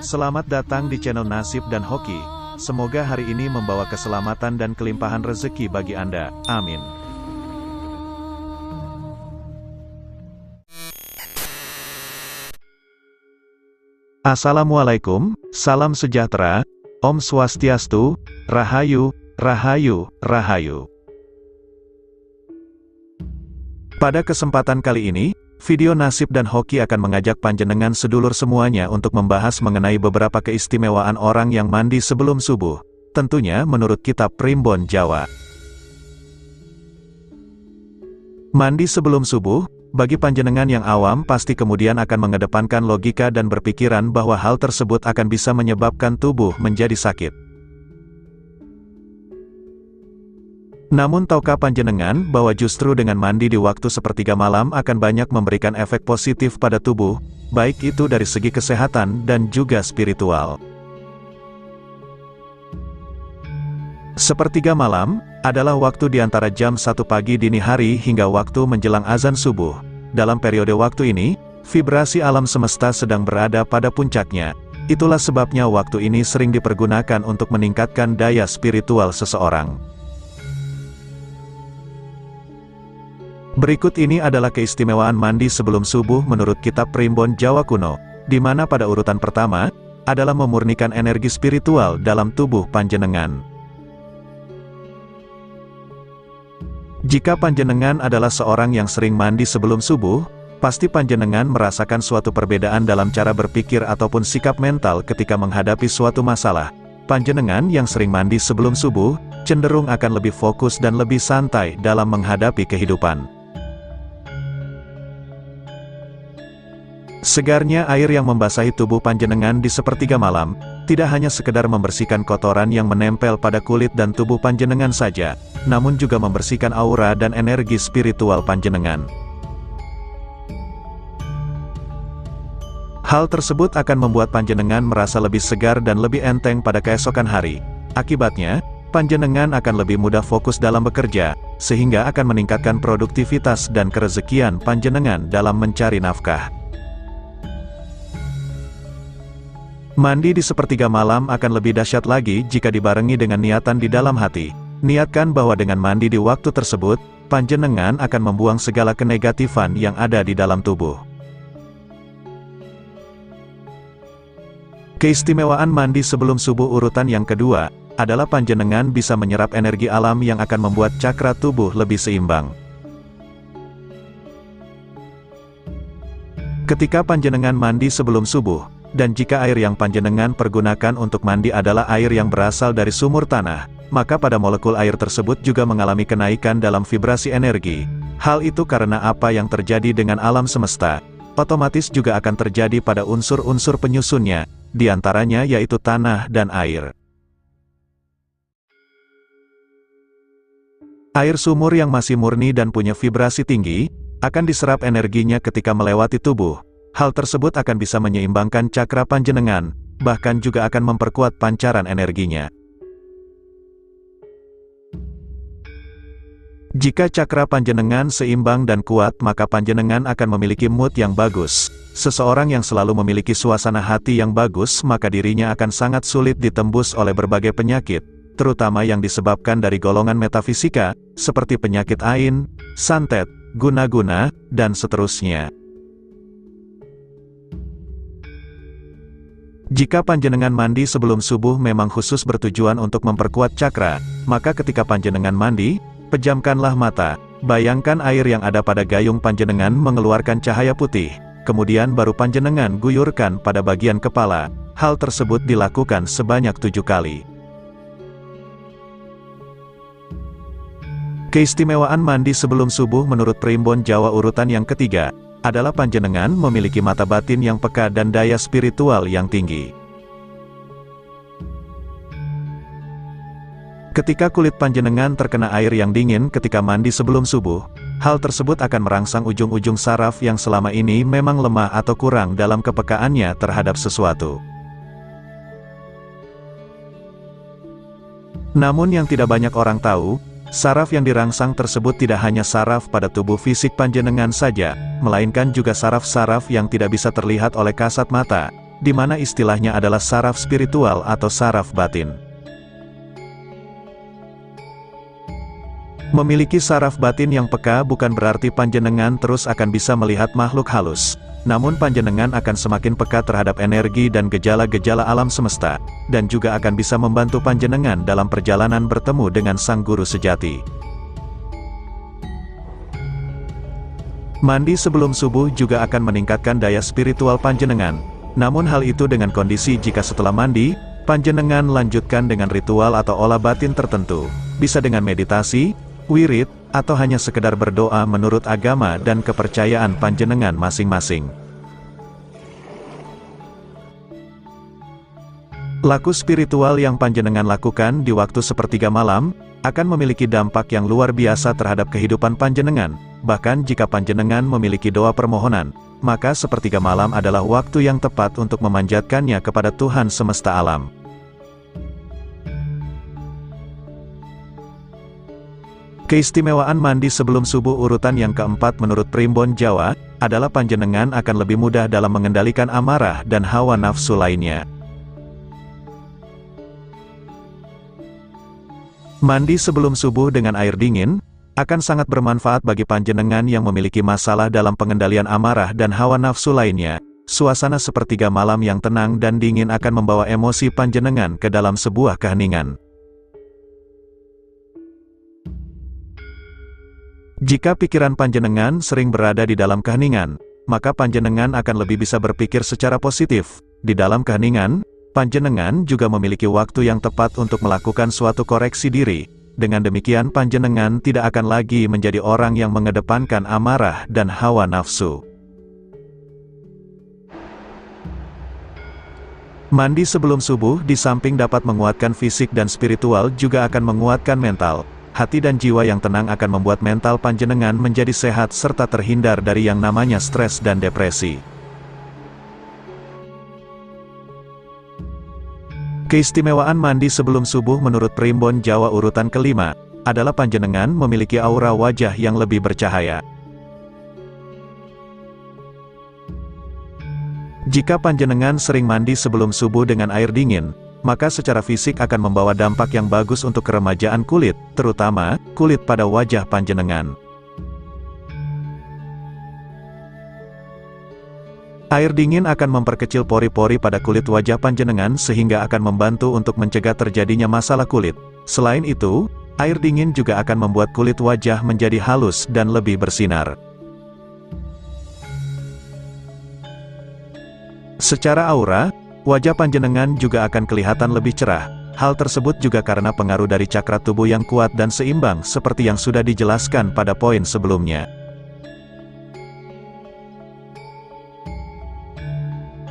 Selamat datang di channel Nasib dan Hoki. Semoga hari ini membawa keselamatan dan kelimpahan rezeki bagi Anda. Amin. Assalamualaikum, salam sejahtera, Om Swastiastu, Rahayu, Rahayu, Rahayu. Pada kesempatan kali ini, video Nasib dan Hoki akan mengajak panjenengan sedulur semuanya untuk membahas mengenai beberapa keistimewaan orang yang mandi sebelum subuh, tentunya menurut kitab Primbon Jawa. Mandi sebelum subuh, bagi panjenengan yang awam pasti kemudian akan mengedepankan logika dan berpikiran bahwa hal tersebut akan bisa menyebabkan tubuh menjadi sakit. Namun tahukah panjenengan bahwa justru dengan mandi di waktu sepertiga malam akan banyak memberikan efek positif pada tubuh, baik itu dari segi kesehatan dan juga spiritual. Sepertiga malam adalah waktu di antara jam 1 pagi dini hari hingga waktu menjelang azan subuh. Dalam periode waktu ini, vibrasi alam semesta sedang berada pada puncaknya. Itulah sebabnya waktu ini sering dipergunakan untuk meningkatkan daya spiritual seseorang. Berikut ini adalah keistimewaan mandi sebelum subuh menurut kitab Primbon Jawa kuno, di mana pada urutan pertama, adalah memurnikan energi spiritual dalam tubuh panjenengan. Jika panjenengan adalah seorang yang sering mandi sebelum subuh, pasti panjenengan merasakan suatu perbedaan dalam cara berpikir ataupun sikap mental ketika menghadapi suatu masalah. Panjenengan yang sering mandi sebelum subuh, cenderung akan lebih fokus dan lebih santai dalam menghadapi kehidupan. Segarnya air yang membasahi tubuh panjenengan di sepertiga malam, tidak hanya sekedar membersihkan kotoran yang menempel pada kulit dan tubuh panjenengan saja, namun juga membersihkan aura dan energi spiritual panjenengan. Hal tersebut akan membuat panjenengan merasa lebih segar dan lebih enteng pada keesokan hari. Akibatnya, panjenengan akan lebih mudah fokus dalam bekerja, sehingga akan meningkatkan produktivitas dan kerezekian panjenengan dalam mencari nafkah. Mandi di sepertiga malam akan lebih dahsyat lagi jika dibarengi dengan niatan di dalam hati. Niatkan bahwa dengan mandi di waktu tersebut, panjenengan akan membuang segala kenegatifan yang ada di dalam tubuh. Keistimewaan mandi sebelum subuh urutan yang kedua, adalah panjenengan bisa menyerap energi alam yang akan membuat cakra tubuh lebih seimbang. Ketika panjenengan mandi sebelum subuh, dan jika air yang panjenengan pergunakan untuk mandi adalah air yang berasal dari sumur tanah, maka pada molekul air tersebut juga mengalami kenaikan dalam vibrasi energi. Hal itu karena apa yang terjadi dengan alam semesta, otomatis juga akan terjadi pada unsur-unsur penyusunnya, diantaranya yaitu tanah dan air. Air sumur yang masih murni dan punya vibrasi tinggi, akan diserap energinya ketika melewati tubuh. Hal tersebut akan bisa menyeimbangkan cakra panjenengan, bahkan juga akan memperkuat pancaran energinya. Jika cakra panjenengan seimbang dan kuat, maka panjenengan akan memiliki mood yang bagus. Seseorang yang selalu memiliki suasana hati yang bagus, maka dirinya akan sangat sulit ditembus oleh berbagai penyakit, terutama yang disebabkan dari golongan metafisika, seperti penyakit ain, santet, guna-guna, dan seterusnya. Jika panjenengan mandi sebelum subuh memang khusus bertujuan untuk memperkuat cakra, maka ketika panjenengan mandi, pejamkanlah mata, bayangkan air yang ada pada gayung panjenengan mengeluarkan cahaya putih, kemudian baru panjenengan guyurkan pada bagian kepala. Hal tersebut dilakukan sebanyak 7 kali. Keistimewaan mandi sebelum subuh menurut Primbon Jawa urutan yang ketiga, adalah panjenengan memiliki mata batin yang peka dan daya spiritual yang tinggi. Ketika kulit panjenengan terkena air yang dingin ketika mandi sebelum subuh, hal tersebut akan merangsang ujung-ujung saraf yang selama ini memang lemah atau kurang dalam kepekaannya terhadap sesuatu. Namun yang tidak banyak orang tahu, Saraf yang dirangsang tersebut tidak hanya saraf pada tubuh fisik panjenengan saja, melainkan juga saraf-saraf yang tidak bisa terlihat oleh kasat mata, di mana istilahnya adalah saraf spiritual atau saraf batin. Memiliki saraf batin yang peka bukan berarti panjenengan terus akan bisa melihat makhluk halus. Namun panjenengan akan semakin peka terhadap energi dan gejala-gejala alam semesta, dan juga akan bisa membantu panjenengan dalam perjalanan bertemu dengan Sang Guru sejati. Mandi sebelum subuh juga akan meningkatkan daya spiritual panjenengan. Namun hal itu dengan kondisi jika setelah mandi, panjenengan lanjutkan dengan ritual atau olah batin tertentu, bisa dengan meditasi, wirid, atau hanya sekedar berdoa menurut agama dan kepercayaan panjenengan masing-masing. Laku spiritual yang panjenengan lakukan di waktu sepertiga malam, akan memiliki dampak yang luar biasa terhadap kehidupan panjenengan. Bahkan jika panjenengan memiliki doa permohonan, maka sepertiga malam adalah waktu yang tepat untuk memanjatkannya kepada Tuhan semesta alam. Keistimewaan mandi sebelum subuh urutan yang keempat menurut Primbon Jawa, adalah panjenengan akan lebih mudah dalam mengendalikan amarah dan hawa nafsu lainnya. Mandi sebelum subuh dengan air dingin, akan sangat bermanfaat bagi panjenengan yang memiliki masalah dalam pengendalian amarah dan hawa nafsu lainnya. Suasana sepertiga malam yang tenang dan dingin akan membawa emosi panjenengan ke dalam sebuah keheningan. Jika pikiran panjenengan sering berada di dalam keheningan, maka panjenengan akan lebih bisa berpikir secara positif. Di dalam keheningan, panjenengan juga memiliki waktu yang tepat untuk melakukan suatu koreksi diri. Dengan demikian panjenengan tidak akan lagi menjadi orang yang mengedepankan amarah dan hawa nafsu. Mandi sebelum subuh di samping dapat menguatkan fisik dan spiritual juga akan menguatkan mental. Hati dan jiwa yang tenang akan membuat mental panjenengan menjadi sehat serta terhindar dari yang namanya stres dan depresi. Keistimewaan mandi sebelum subuh menurut Primbon Jawa urutan kelima, adalah panjenengan memiliki aura wajah yang lebih bercahaya. Jika panjenengan sering mandi sebelum subuh dengan air dingin, maka secara fisik akan membawa dampak yang bagus untuk keremajaan kulit, terutama kulit pada wajah panjenengan. Air dingin akan memperkecil pori-pori pada kulit wajah panjenengan sehingga akan membantu untuk mencegah terjadinya masalah kulit. Selain itu, air dingin juga akan membuat kulit wajah menjadi halus dan lebih bersinar. Secara aura, wajah panjenengan juga akan kelihatan lebih cerah. Hal tersebut juga karena pengaruh dari cakra tubuh yang kuat dan seimbang seperti yang sudah dijelaskan pada poin sebelumnya.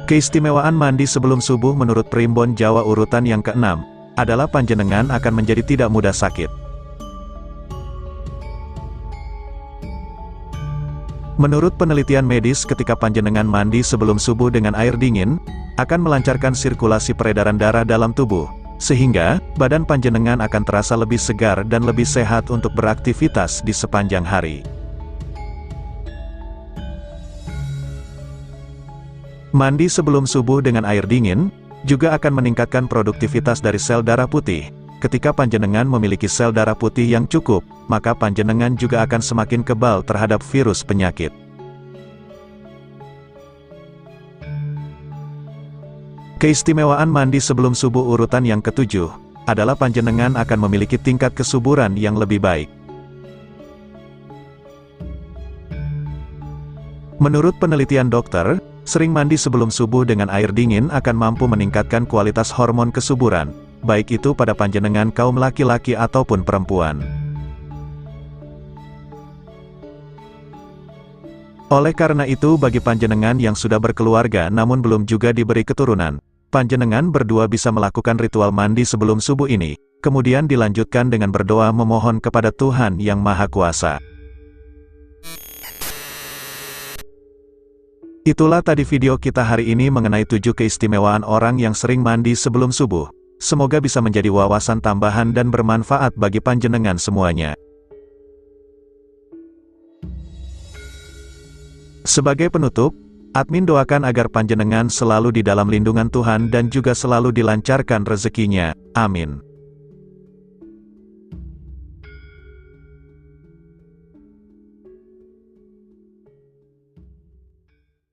Keistimewaan mandi sebelum subuh menurut Primbon Jawa urutan yang keenam, adalah panjenengan akan menjadi tidak mudah sakit. Menurut penelitian medis ketika panjenengan mandi sebelum subuh dengan air dingin, akan melancarkan sirkulasi peredaran darah dalam tubuh, sehingga badan panjenengan akan terasa lebih segar dan lebih sehat untuk beraktivitas di sepanjang hari. Mandi sebelum subuh dengan air dingin, juga akan meningkatkan produktivitas dari sel darah putih. Ketika panjenengan memiliki sel darah putih yang cukup, maka panjenengan juga akan semakin kebal terhadap virus penyakit. Keistimewaan mandi sebelum subuh urutan yang ketujuh, adalah panjenengan akan memiliki tingkat kesuburan yang lebih baik. Menurut penelitian dokter, sering mandi sebelum subuh dengan air dingin akan mampu meningkatkan kualitas hormon kesuburan, baik itu pada panjenengan kaum laki-laki ataupun perempuan. Oleh karena itu bagi panjenengan yang sudah berkeluarga namun belum juga diberi keturunan, panjenengan berdua bisa melakukan ritual mandi sebelum subuh ini, kemudian dilanjutkan dengan berdoa memohon kepada Tuhan Yang Maha Kuasa. Itulah tadi video kita hari ini mengenai 7 keistimewaan orang yang sering mandi sebelum subuh. Semoga bisa menjadi wawasan tambahan dan bermanfaat bagi panjenengan semuanya. Sebagai penutup, admin doakan agar panjenengan selalu di dalam lindungan Tuhan dan juga selalu dilancarkan rezekinya. Amin.